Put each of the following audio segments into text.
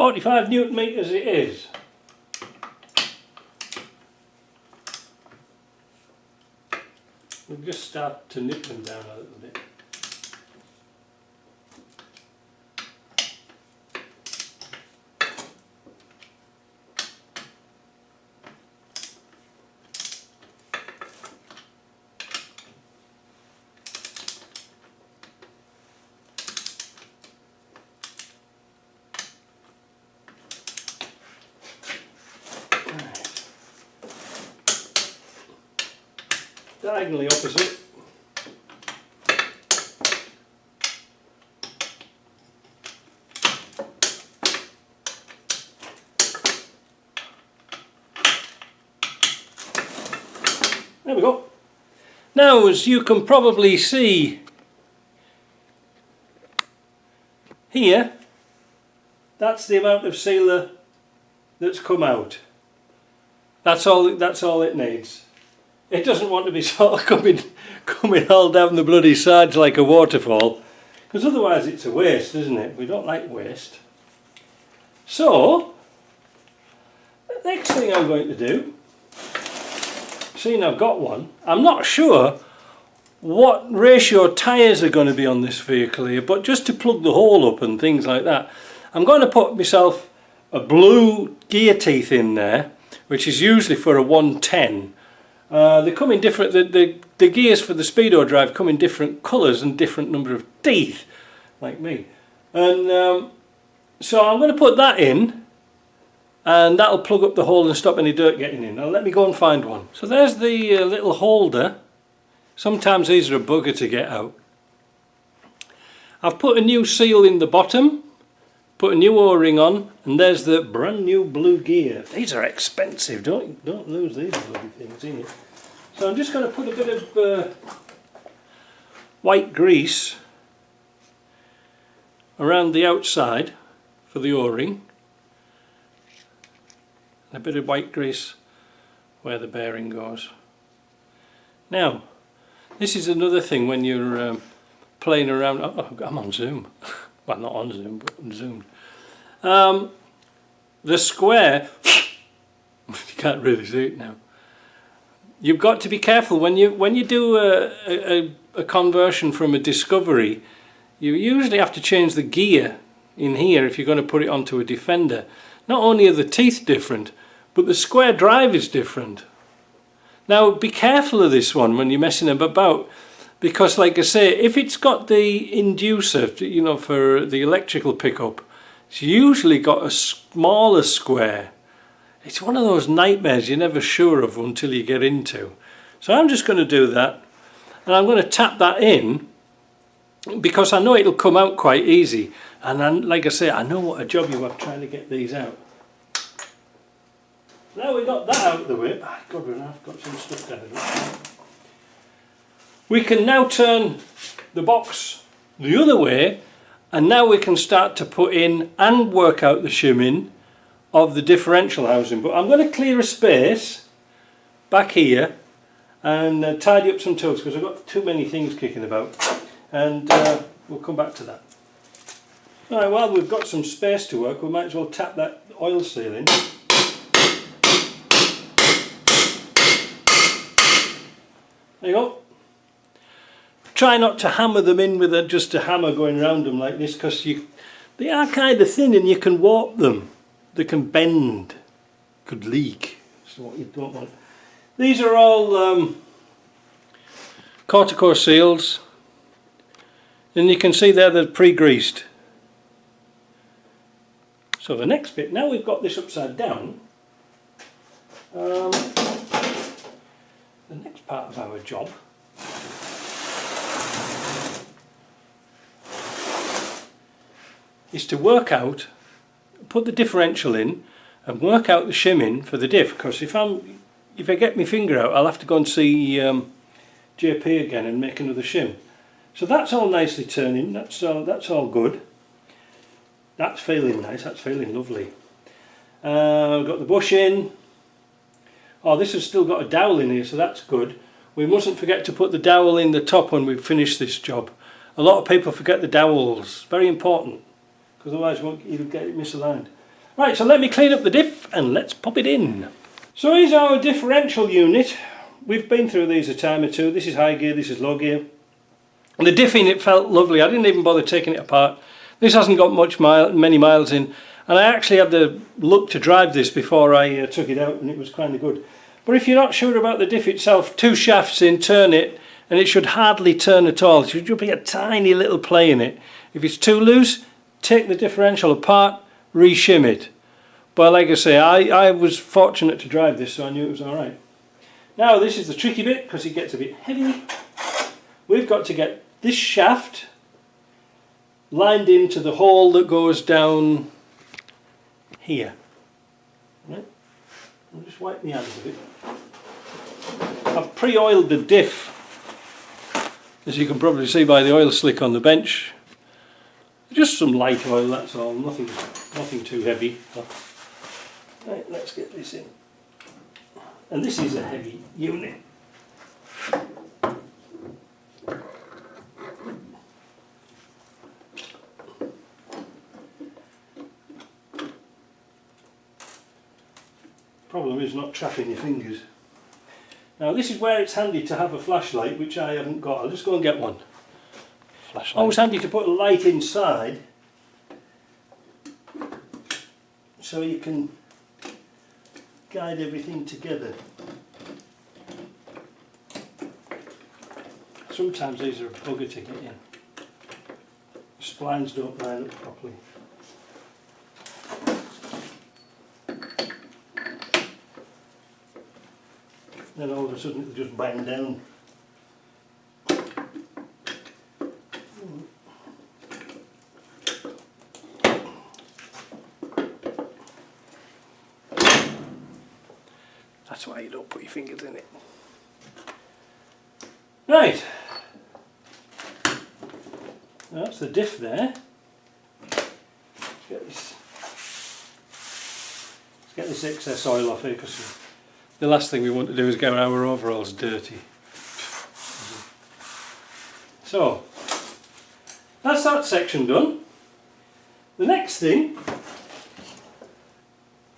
45 Newton meters it is. We'll just start to nip them down a little bit. Diagonally opposite. There we go. Now, as you can probably see here, that's the amount of sealer that's come out. That's all it needs. It doesn't want to be sort of coming all down the bloody sides like a waterfall, because otherwise it's a waste, isn't it? We don't like waste. So, the next thing I'm going to do, seeing I've got one, I'm not sure what ratio tyres are going to be on this vehicle here, but just to plug the hole up and things like that, I'm going to put myself a blue gear teeth in there, which is usually for a 110. They come in different, the gears for the speedo drive come in different colours and different number of teeth, like me. And so I'm going to put that in, and that'll plug up the hole and stop any dirt getting in. Now let me go and find one. So there's the little holder. Sometimes these are a bugger to get out. I've put a new seal in the bottom, put a new O-ring on, and there's the brand new blue gear. These are expensive, don't lose these bloody things here. So I'm just going to put a bit of white grease around the outside for the O-ring, and a bit of white grease where the bearing goes. Now, this is another thing when you're playing around. Oh, I'm on Zoom. Well, not on Zoom, but I'm zoomed. The square, you can't really see it now. You've got to be careful when you do a conversion from a Discovery. You usually have to change the gear in here if you're going to put it onto a Defender. Not only are the teeth different, but the square drive is different. Now be careful of this one when you're messing about, because like I say, if it's got the inducer, you know, for the electrical pickup, it's usually got a smaller square. It's one of those nightmares you're never sure of until you get into. So I'm just going to do that, and I'm going to tap that in, because I know it'll come out quite easy. And then, like I say, I know what a job you have trying to get these out. Now we got that out of the way. Oh, God, I've got some stuff down here. We can now turn the box the other way, and now we can start to put in and work out the shimming of the differential housing. But I'm going to clear a space back here and tidy up some tools, because I've got too many things kicking about, and we'll come back to that. Right, well, we've got some space to work, we might as well tap that oil seal in. There you go. Try not to hammer them in with just a hammer going around them like this, because they are kind of thin and you can warp them. They can bend, could leak. That's what you don't want. These are all corticore seals, and you can see there they're pre-greased. So the next bit, now we've got this upside down, the next part of our job is to work out, put the differential in and work out the shimming for the diff, because if I get my finger out, I'll have to go and see JP again and make another shim. So that's all nicely turning, that's all good. That's feeling nice, that's feeling lovely. We've got the bush in. Oh, this has still got a dowel in here, so that's good. We mustn't forget to put the dowel in the top when we finish this job. A lot of people forget the dowels, very important, because otherwise you'll get it misaligned. Right, so let me clean up the diff and let's pop it in. So here's our differential unit. We've been through these a time or two. This is high gear, this is low gear. And the diff in it felt lovely. I didn't even bother taking it apart. This hasn't got many miles in, and I actually had the luck to drive this before I took it out, and it was kind of good. But if you're not sure about the diff itself, 2 shafts in, turn it, and it should hardly turn at all. It should be a tiny little play in it. If it's too loose, take the differential apart, re-shim it. But like I say, I was fortunate to drive this, so I knew it was alright. Now this is the tricky bit, because it gets a bit heavy. We've got to get this shaft lined into the hole that goes down here. Right? I'll just wipe my hands a bit. I've pre-oiled the diff, as you can probably see by the oil slick on the bench. Just some light oil, that's all, nothing too heavy. Right, let's get this in. And this is a heavy unit. Problem is not trapping your fingers. Now this is where it's handy to have a flashlight, which I haven't got. I'll just go and get one. Flashlight. Always handy to put a light inside so you can guide everything together. Sometimes these are a bugger to get in. The splines don't line up properly. Then all of a sudden it'll just bang down. That's why you don't put your fingers in it. Right. Now that's the diff there. Let's get this excess oil off here, because the last thing we want to do is get our overalls dirty. So, that's that section done. The next thing,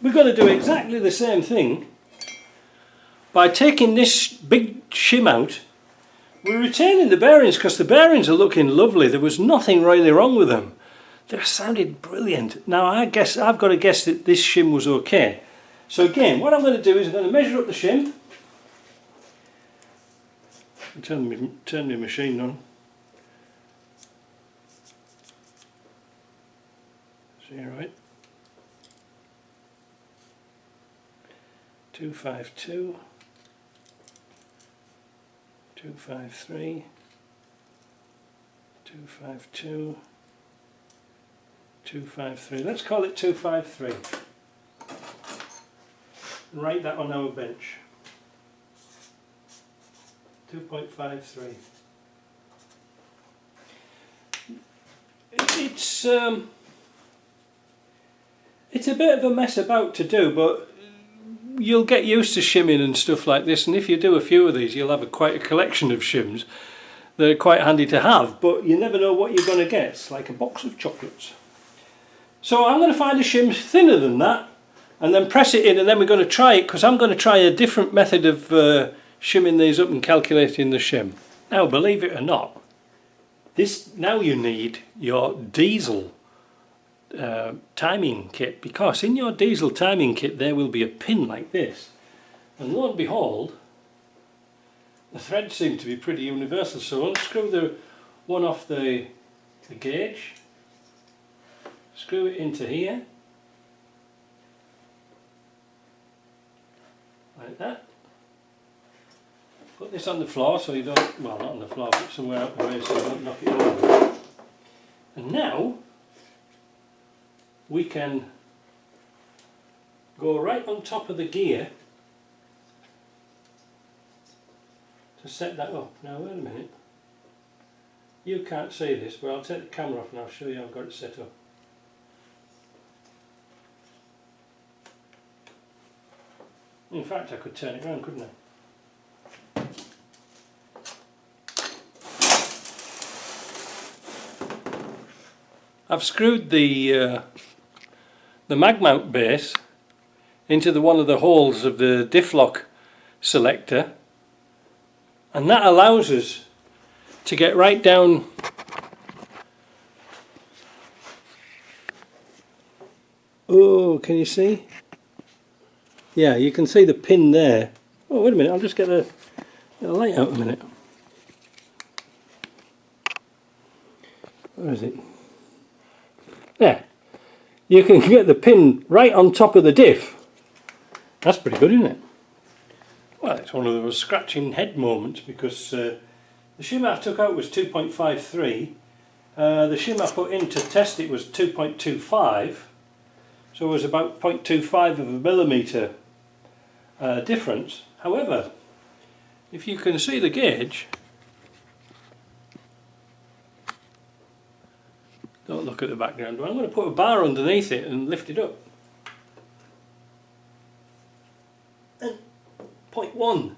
we're going to do exactly the same thing by taking this big shim out. We're retaining the bearings because the bearings are looking lovely. There was nothing really wrong with them. They sounded brilliant. Now I've got to guess that this shim was okay. So again, what I'm going to do is I'm going to measure up the shim. Turn my machine on. See, right? 252, 253, 252, 253. Let's call it 253. Write that on our bench. 2.53. It's a bit of a mess about to do, but you'll get used to shimming and stuff like this, and if you do a few of these you'll have quite a collection of shims. They're quite handy to have, but you never know what you're going to get. It's like a box of chocolates. So I'm going to find a shim thinner than that and then press it in, and then we're going to try it, because I'm going to try a different method of shimming these up and calculating the shim. Now believe it or not, now you need your diesel timing kit, because in your diesel timing kit there will be a pin like this, and lo and behold the threads seem to be pretty universal. So unscrew the one off the gauge, screw it into here like that, put this on the floor so you don't, well, not on the floor but somewhere out the way so you don't knock it over, and now we can go right on top of the gear to set that up. Now wait a minute, you can't see this, but I'll take the camera off and I'll show you how I've got it set up. In fact I could turn it around, couldn't I? I've screwed the the mag mount base into one of the holes of the diff lock selector, and that allows us to get right down oh, can you see? Yeah, you can see the pin there. Oh, wait a minute, I'll just get the light out a minute. Where is it? There. You can get the pin right on top of the diff. That's pretty good, isn't it? Well, it's one of those scratching head moments, because the shim I took out was 2.53. The shim I put in to test it was 2.25. So it was about 0.25 of a millimetre difference. However, if you can see the gauge, don't look at the background, I'm going to put a bar underneath it and lift it up. And 0.1.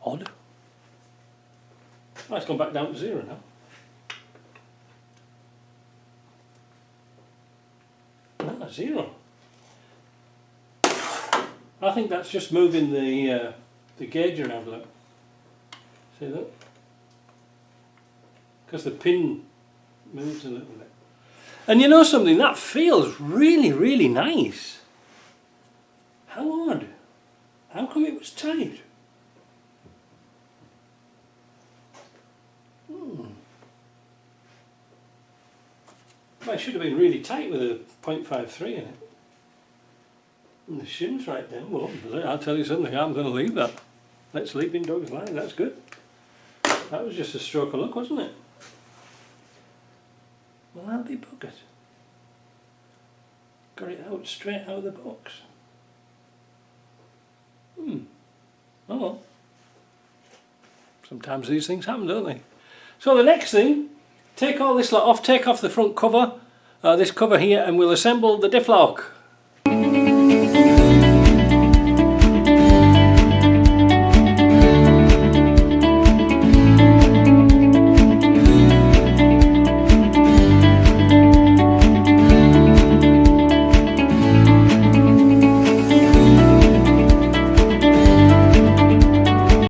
Odd. Oh, it's gone back down to 0 now. Ah, 0. I think that's just moving the gauge around, look. See that? Because the pin moves a little bit. And you know something, that feels really, really nice. How odd. How come it was tight? Well, it should have been really tight with a 0.53 in it. And the shim's right down. Well, I'll tell you something, I'm going to leave that. Let sleeping dogs lie, that's good. That was just a stroke of luck, wasn't it? Well, I'll be buggered. Got it out straight out of the box. Oh well. Sometimes these things happen, don't they? So the next thing, take all this lot off, take off the front cover, this cover here, and we'll assemble the diff lock.